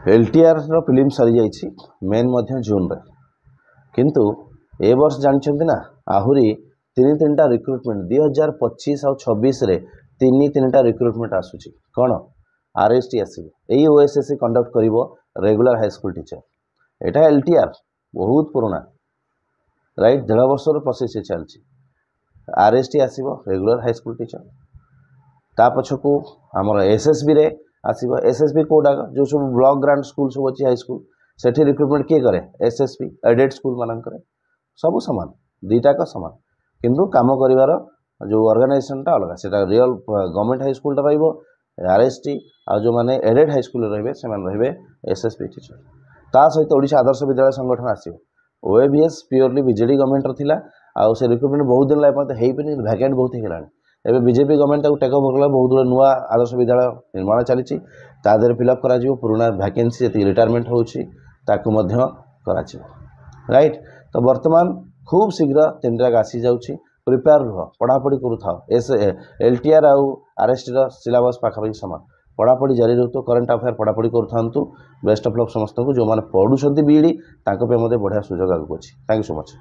LTR film सरी जाइए main जून रे किंतु ए वर्ष जानते ना आहुरी तीन टा रिक्रुटमेंट 2025 और 26 रे तीन टा रिक्रुटमेंट आसूची कौन आरएसटी आसो यही ओएसएससी कंडक्ट करिवो रेगुलर हाई स्कूल टीचर एटा एलटीआर बहुत पुराना राइट 1.5 वर्ष प्रोसेस चलती आरएसटी आसो रेगुलर हाई स्कूल टीचर ता पछकू आमर एसएसबी रे आसो एसएसबी कोडा जो सब ब्लॉक ग्रांट स्कूल सब अच्छी हाई स्कूल सेठी रिक्रुटमेंट किए करे एसएसबी एडेड स्कूल मानक सब सामान दुईटा का सामान किंतु काम करिवार जो ऑर्गेनाइजेशन टा अलग से रियल गवर्नमेंट हाई स्कूल टा आरएसटी आ जो माने एडेड हाई स्कूल रे से रे एसएसबी टीचर ता सहित ओडिशा आदर्श विद्यालय संगठन आसो ओएबीएस प्योरली बीजेडी गवर्नमेंट रो आउ से रिक्रुटमेंट बहुत दिन लगे वैकेंट बहुत ही गलानी एवं बीजेपी गवर्नमेंट टेक ओवर कला बहुत गुड़ा नुआ आदर्श विद्यालय निर्माण चली फिलअप करा पुराना वैकेंसी जी रिटायरमेंट होची राइट तो वर्तमान खूब शीघ्र 3 टाक आसी जाउची प्रिपेयर रुह पढ़ापढ़ी करूँ एस एलटीआर आउ आरएसटी सिलेबस पाखापाखि सामान पढ़ापढ़ी जारी रहतु करंट अफेयर पढ़ापढ़ी करूँ बेस्ट ऑफ लक समस्त को जो मैंने पढ़ुं बीईडी बढ़िया सुजोग आगे अच्छी थैंक यू सो मच।